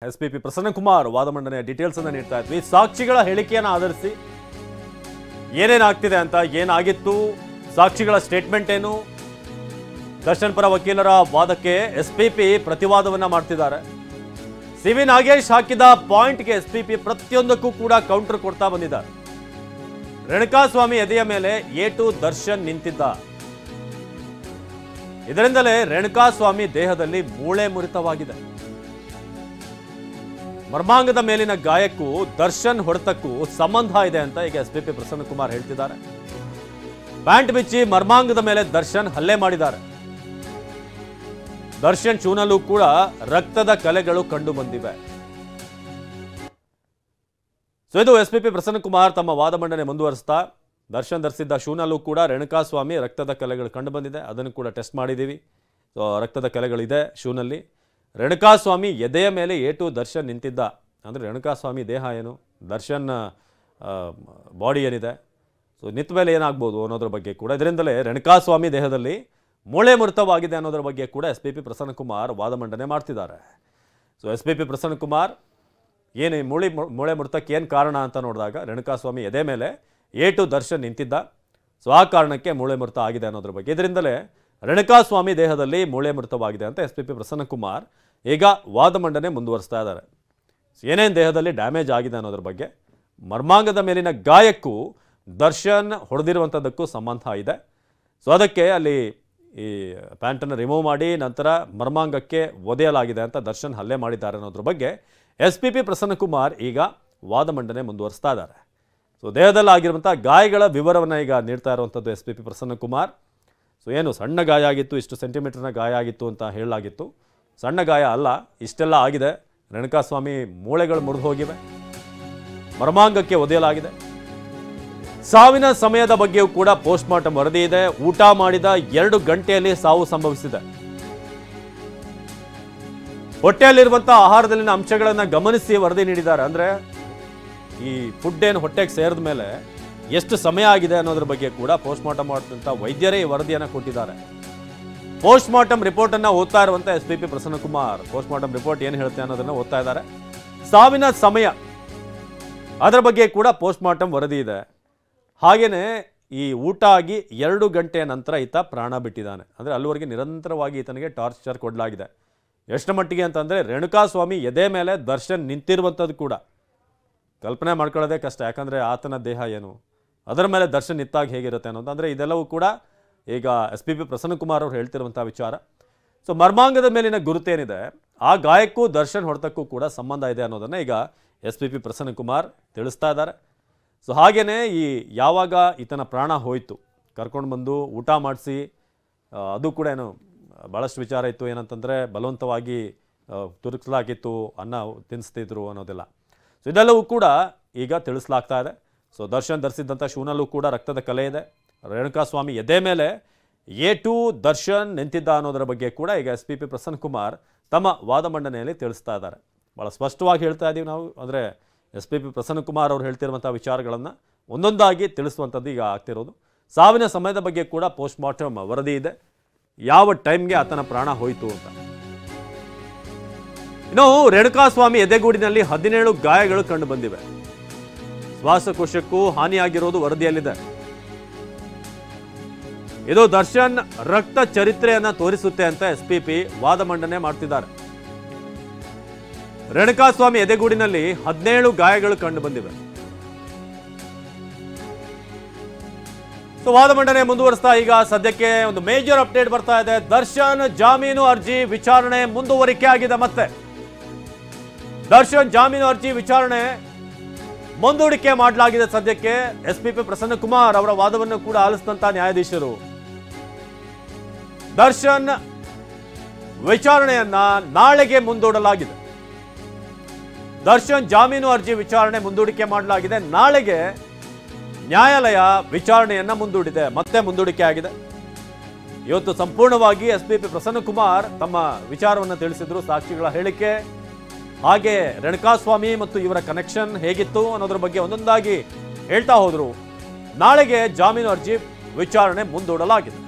Spp Prasannakumar ವಾದ ಮಂಡನೆಯ details ಅನ್ನು ನೀಡ್ತಾ ಇದ್ವಿ. ಸಾಕ್ಷಿಗಳ ಹೇಳಿಕೆಯನ್ನು ಆಧರಿಸಿ ಏನೇನಾಗ್ತಿದೆ ಅಂತ, ಏನಾಗಿತ್ತು, ಸಾಕ್ಷಿಗಳ ಸ್ಟೇಟ್ಮೆಂಟ್ ಏನು, ದರ್ಶನ್ ಪರ ವಕೀಲರ ವಾದಕ್ಕೆ ಎಸ್ಪಿಪಿ ಪ್ರತಿವಾದವನ್ನ ಮಾಡ್ತಿದ್ದಾರೆ. ಸಿವಿ ನಾಗೇಶ್ ಹಾಕಿದ ಪಾಯಿಂಟ್ಗೆ ಎಸ್ಪಿಪಿ ಪ್ರತಿಯೊಂದಕ್ಕೂ ಕೂಡ ಕೌಂಟರ್ ಕೊಡ್ತಾ ಬಂದಿದ್ದಾರೆ. ರೇಣುಕಾಸ್ವಾಮಿ ಎದೆಯ ಮೇಲೆ ಏಟು ದರ್ಶನ್ ನಿಂತಿದ್ದ. ಇದರಿಂದಲೇ ರೇಣುಕಾಸ್ವಾಮಿ ದೇಹದಲ್ಲಿ ಮೂಳೆ ಮುರಿತವಾಗಿದೆ. ಮರ್ಮಾಂಗದ ಮೇಲಿನ ಗಾಯಕ್ಕೂ ದರ್ಶನ್ ಹೊಡೆತಕ್ಕೂ ಸಂಬಂಧ ಇದೆ ಅಂತ ಈಗ ಎಸ್ಪಿಪಿ ಪ್ರಸನ್ನಕುಮಾರ್ ಹೇಳ್ತಿದ್ದಾರೆ. ಪ್ಯಾಂಟ್ ಬಿಚ್ಚಿ ಮರ್ಮಾಂಗದ ಮೇಲೆ ದರ್ಶನ್ ಹಲ್ಲೆ ಮಾಡಿದ್ದಾರೆ. ದರ್ಶನ್ ಶೂನಲ್ಲೂ ಕೂಡ ರಕ್ತದ ಕಲೆಗಳು ಕಂಡು ಬಂದಿವೆ. ಸೊ ಇದು ಎಸ್ಪಿಪಿ ಪ್ರಸನ್ನಕುಮಾರ್ ತಮ್ಮ ವಾದ ಮಂಡನೆ ಮುಂದುವರಿಸ್ತಾ, ದರ್ಶನ್ ಧರಿಸಿದ್ದ ಶೂನಲ್ಲೂ ಕೂಡ ರೇಣುಕಾಸ್ವಾಮಿ ರಕ್ತದ ಕಲೆಗಳು ಕಂಡು ಬಂದಿದೆ. ಅದನ್ನು ಕೂಡ ಟೆಸ್ಟ್ ಮಾಡಿದ್ದೀವಿ. ಸೊ ರಕ್ತದ ಕಲೆಗಳಿದೆ ಶೂನಲ್ಲಿ. ರೇಣುಕಾಸ್ವಾಮಿ ಎದೆಯ ಮೇಲೆ ಏಟು ದರ್ಶನ್ ನಿಂತಿದ್ದ. ಅಂದರೆ ರೇಣುಕಾಸ್ವಾಮಿ ದೇಹ ಏನು, ದರ್ಶನ್ ಬಾಡಿ ಏನಿದೆ, ಸೊ ನಿಂತ ಮೇಲೆ ಏನಾಗ್ಬೋದು ಅನ್ನೋದ್ರ ಬಗ್ಗೆ ಕೂಡ, ಇದರಿಂದಲೇ ರೇಣುಕಾಸ್ವಾಮಿ ದೇಹದಲ್ಲಿ ಮೂಳೆ ಮುರಿತವಾಗಿದೆ ಅನ್ನೋದ್ರ ಬಗ್ಗೆ ಕೂಡ ಎಸ್ಪಿಪಿ ಪ್ರಸನ್ನಕುಮಾರ್ ವಾದ ಮಂಡನೆ ಮಾಡ್ತಿದ್ದಾರೆ. ಸೊ ಎಸ್ಪಿಪಿ ಪ್ರಸನ್ನಕುಮಾರ್ ಏನು ಮೂಳೆ ಮುರಿತಕ್ಕೆ ಏನು ಕಾರಣ ಅಂತ ನೋಡಿದಾಗ, ರೇಣುಕಾಸ್ವಾಮಿ ಎದೆ ಮೇಲೆ ಏಟು ದರ್ಶನ್ ನಿಂತಿದ್ದ. ಸೊ ಆ ಕಾರಣಕ್ಕೆ ಮೂಳೆ ಮುರಿತ ಆಗಿದೆ ಅನ್ನೋದ್ರ ಬಗ್ಗೆ, ಇದರಿಂದಲೇ ರೇಣುಕಾಸ್ವಾಮಿ ದೇಹದಲ್ಲಿ ಮೂಳೆ ಮುರಿತವಾಗಿದೆ ಅಂತ ಎಸ್ಪಿಪಿ ಪ್ರಸನ್ನಕುಮಾರ್ ಈಗ ವಾದ ಮಂಡನೆ ಮುಂದುವರಿಸ್ತಾ ಇದ್ದಾರೆ. ಏನೇನು ದೇಹದಲ್ಲಿ ಡ್ಯಾಮೇಜ್ ಆಗಿದೆ ಅನ್ನೋದ್ರ ಬಗ್ಗೆ, ಮರ್ಮಾಂಗದ ಮೇಲಿನ ಗಾಯಕ್ಕೂ ದರ್ಶನ್ ಹೊಡೆದಿರುವಂಥದ್ದಕ್ಕೂ ಸಂಬಂಧ ಇದೆ. ಸೊ ಅದಕ್ಕೆ ಅಲ್ಲಿ ಈ ಪ್ಯಾಂಟನ್ನು ರಿಮೂವ್ ಮಾಡಿ ನಂತರ ಮರ್ಮಾಂಗಕ್ಕೆ ಒದೆಯಲಾಗಿದೆ ಅಂತ ದರ್ಶನ್ ಹಲ್ಲೆ ಮಾಡಿದ್ದಾರೆ ಅನ್ನೋದ್ರ ಬಗ್ಗೆ ಎಸ್ಪಿಪಿ ಪ್ರಸನ್ನಕುಮಾರ್ ಈಗ ವಾದ ಮಂಡನೆ ಮುಂದುವರಿಸ್ತಾ ಇದ್ದಾರೆ. ಸೊ ದೇಹದಲ್ಲಿ ಆಗಿರುವಂಥ ಗಾಯಗಳ ವಿವರವನ್ನು ಈಗ ನೀಡ್ತಾ ಇರುವಂಥದ್ದು ಎಸ್ಪಿಪಿ ಪ್ರಸನ್ನಕುಮಾರ್. ಸೊ ಏನು ಸಣ್ಣ ಗಾಯ ಆಗಿತ್ತು, ಇಷ್ಟು ಸೆಂಟಿಮೀಟರ್ನ ಗಾಯ ಆಗಿತ್ತು ಅಂತ ಹೇಳಲಾಗಿತ್ತು. ಸಣ್ಣ ಗಾಯ ಅಲ್ಲ, ಇಷ್ಟೆಲ್ಲ ಆಗಿದೆ. ರೇಣುಕಾಸ್ವಾಮಿ ಮೂಳೆಗಳು ಮುರಿದು ಹೋಗಿವೆ, ಮರ್ಮಾಂಗಕ್ಕೆ ಒದೆಯಲಾಗಿದೆ. ಸಾವಿನ ಸಮಯದ ಬಗ್ಗೆಯೂ ಕೂಡ ಪೋಸ್ಟ್ ಮಾರ್ಟಮ್ ವರದಿ ಇದೆ. ಊಟ ಮಾಡಿದ 2 ಗಂಟೆಯಲ್ಲಿ ಸಾವು ಸಂಭವಿಸಿದೆ. ಹೊಟ್ಟೆಯಲ್ಲಿರುವಂತಹ ಆಹಾರದಲ್ಲಿನ ಅಂಶಗಳನ್ನು ಗಮನಿಸಿ ವರದಿ ನೀಡಿದ್ದಾರೆ. ಅಂದರೆ ಈ ಫುಡ್ ಏನು ಹೊಟ್ಟೆಗೆ ಸೇರಿದ ಮೇಲೆ ಎಷ್ಟು ಸಮಯ ಆಗಿದೆ ಅನ್ನೋದ್ರ ಬಗ್ಗೆ ಕೂಡ ಪೋಸ್ಟ್ ಮಾರ್ಟಮ್ ಮಾಡಿದಂಥ ವೈದ್ಯರೇ ಈ ವರದಿಯನ್ನು ಕೊಟ್ಟಿದ್ದಾರೆ. ಪೋಸ್ಟ್ ಮಾರ್ಟಮ್ ರಿಪೋರ್ಟ್ ಅನ್ನು ಓದ್ತಾ ಇರುವಂಥ spp Prasannakumar post mortem report ಏನು ಹೇಳುತ್ತೆ ಅನ್ನೋದನ್ನು ಓದ್ತಾ ಇದ್ದಾರೆ. ಸಾವಿನ ಸಮಯ ಅದರ ಬಗ್ಗೆ ಕೂಡ ಪೋಸ್ಟ್ ಮಾರ್ಟಮ್ ವರದಿ ಇದೆ. ಹಾಗೆಯೇ ಈ ಊಟ ಆಗಿ 2 ಗಂಟೆಯ ನಂತರ ಈತ ಪ್ರಾಣ ಬಿಟ್ಟಿದ್ದಾನೆ. ಅಂದರೆ ಅಲ್ಲಿವರೆಗೆ ನಿರಂತರವಾಗಿ ಈತನಿಗೆ ಟಾರ್ಚರ್ ಕೊಡಲಾಗಿದೆ. ಎಷ್ಟು ಮಟ್ಟಿಗೆ ಅಂತಂದರೆ ರೇಣುಕಾಸ್ವಾಮಿ ಎದೆ ಮೇಲೆ ದರ್ಶನ್ ನಿಂತಿರುವಂಥದ್ದು ಕೂಡ ಕಲ್ಪನೆ ಮಾಡ್ಕೊಳ್ಳೋದೇ ಕಷ್ಟ. ಯಾಕಂದರೆ ಆತನ ದೇಹ ಏನು, ಅದರ ಮೇಲೆ ದರ್ಶನ್ ನಿಂತಾಗ ಹೇಗಿರುತ್ತೆ ಅನ್ನೋದು. ಅಂದರೆ ಇದೆಲ್ಲವೂ ಕೂಡ ಈಗ ಎಸ್ಪಿಪಿ ಪ್ರಸನ್ನಕುಮಾರ್ ಅವರು ಹೇಳ್ತಿರುವಂಥ ವಿಚಾರ. ಸೊ ಮರ್ಮಾಂಗದ ಮೇಲಿನ ಗುರುತೇನಿದೆ, ಆ ಗಾಯಕ್ಕೂ ದರ್ಶನ್ ಹೊಡೆತಕ್ಕೂ ಕೂಡ ಸಂಬಂಧ ಇದೆ ಅನ್ನೋದನ್ನು ಈಗ ಎಸ್ಪಿಪಿ ಪ್ರಸನ್ನಕುಮಾರ್ ತಿಳಿಸ್ತಾ ಇದ್ದಾರೆ. ಸೊ ಹಾಗೆಯೇ ಈ ಯಾವಾಗ ಈತನ ಪ್ರಾಣ ಹೋಯಿತು, ಕರ್ಕೊಂಡು ಬಂದು ಊಟ ಮಾಡಿಸಿ, ಅದು ಕೂಡ ಏನು ಭಾಳಷ್ಟು ವಿಚಾರ ಇತ್ತು. ಏನಂತಂದರೆ ಬಲವಂತವಾಗಿ ತುರುಕಿಸಲಾಗಿತ್ತು, ಅನ್ನ ತಿನ್ನಿಸ್ತಿದ್ರು ಅನ್ನೋದೆಲ್ಲ. ಸೊ ಇದೆಲ್ಲವೂ ಕೂಡ ಈಗ ತಿಳಿಸಲಾಗ್ತಾ ಇದೆ. ಸೊ ದರ್ಶನ್ ಧರಿಸಿದ್ದಂಥ ಶೂನಲ್ಲೂ ಕೂಡ ರಕ್ತದ ಕಲೆ ಇದೆ. ರೇಣುಕಾಸ್ವಾಮಿ ಎದೆ ಮೇಲೆ ಏಟು ದರ್ಶನ್ ನಿಂತಿದ್ದ ಅನ್ನೋದರ ಬಗ್ಗೆ ಕೂಡ ಈಗ ಎಸ್ಪಿಪಿ ಪ್ರಸನ್ನಕುಮಾರ್ ತಮ್ಮ ವಾದ ಮಂಡನೆಯಲ್ಲಿ ತಿಳಿಸ್ತಾ ಇದ್ದಾರೆ. ಭಾಳ ಸ್ಪಷ್ಟವಾಗಿ ಹೇಳ್ತಾ ಇದ್ದೀವಿ ನಾವು. ಅಂದರೆ ಎಸ್ಪಿಪಿ ಪ್ರಸನ್ನಕುಮಾರ್ ಅವರು ಹೇಳ್ತಿರುವಂಥ ವಿಚಾರಗಳನ್ನು ಒಂದೊಂದಾಗಿ ತಿಳಿಸುವಂಥದ್ದು ಈಗ ಆಗ್ತಿರೋದು. ಸಾವಿನ ಸಮಯದ ಬಗ್ಗೆ ಕೂಡ ಪೋಸ್ಟ್ ಮಾರ್ಟಮ್ ವರದಿ ಇದೆ, ಯಾವ ಟೈಮ್ಗೆ ಆತನ ಪ್ರಾಣ ಹೋಯಿತು ಅಂತ. ಇನ್ನು ರೇಣುಕಾಸ್ವಾಮಿ ಎದೆಗೂಡಿನಲ್ಲಿ 17 ಗಾಯಗಳು ಕಂಡು ಬಂದಿವೆ. ಶ್ವಾಸಕೋಶಕ್ಕೂ ಹಾನಿಯಾಗಿರೋದು ವರದಿಯಲ್ಲಿದೆ. ಇದು ದರ್ಶನ್ ರಕ್ತ ಚರಿತ್ರೆಯನ್ನ ತೋರಿಸುತ್ತೆ ಅಂತ ಎಸ್ಪಿಪಿ ವಾದ ಮಂಡನೆ ಮಾಡ್ತಿದ್ದಾರೆ. ರೇಣುಕಾಸ್ವಾಮಿ ಎದೆಗೂಡಿನಲ್ಲಿ 17 ಗಾಯಗಳು ಕಂಡು ಬಂದಿವೆ. ಸೊ ವಾದ ಮಂಡನೆ ಮುಂದುವರಿಸ್ತಾ ಈಗ ಸದ್ಯಕ್ಕೆ ಒಂದು ಮೇಜರ್ ಅಪ್ಡೇಟ್ ಬರ್ತಾ ಇದೆ. ದರ್ಶನ್ ಜಾಮೀನು ಅರ್ಜಿ ವಿಚಾರಣೆ ಮುಂದುವರಿಕೆ ಆಗಿದೆ. ಮತ್ತೆ ದರ್ಶನ್ ಜಾಮೀನು ಅರ್ಜಿ ವಿಚಾರಣೆ ಮುಂದೂಡಿಕೆ ಮಾಡಲಾಗಿದೆ. ಸದ್ಯಕ್ಕೆ ಎಸ್ಪಿಪಿ ಪ್ರಸನ್ನಕುಮಾರ್ ಅವರ ವಾದವನ್ನು ಕೂಡ ಆಲಿಸಿದಂತ ನ್ಯಾಯಾಧೀಶರು ದರ್ಶನ್ ವಿಚಾರಣೆಯನ್ನ ನಾಳೆಗೆ ಮುಂದೂಡಲಾಗಿದೆ. ದರ್ಶನ್ ಜಾಮೀನು ಅರ್ಜಿ ವಿಚಾರಣೆ ಮುಂದೂಡಿಕೆ ಮಾಡಲಾಗಿದೆ. ನಾಳೆಗೆ ನ್ಯಾಯಾಲಯ ವಿಚಾರಣೆಯನ್ನ ಮುಂದೂಡಿದೆ, ಮತ್ತೆ ಮುಂದೂಡಿಕೆ ಆಗಿದೆ. ಇವತ್ತು ಸಂಪೂರ್ಣವಾಗಿ ಎಸ್ಪಿಪಿ ಪ್ರಸನ್ನಕುಮಾರ್ ತಮ್ಮ ವಿಚಾರವನ್ನು ತಿಳಿಸಿದ್ರು. ಸಾಕ್ಷಿಗಳ ಹೇಳಿಕೆ, ಹಾಗೆ ರೇಣುಕಾಸ್ವಾಮಿ ಮತ್ತು ಇವರ ಕನೆಕ್ಷನ್ ಹೇಗಿತ್ತು ಅನ್ನೋದ್ರ ಬಗ್ಗೆ ಒಂದೊಂದಾಗಿ ಹೇಳ್ತಾ ಹೋದ್ರು. ನಾಳೆಗೆ ಜಾಮೀನು ಅರ್ಜಿ ವಿಚಾರಣೆ ಮುಂದೂಡಲಾಗಿದೆ.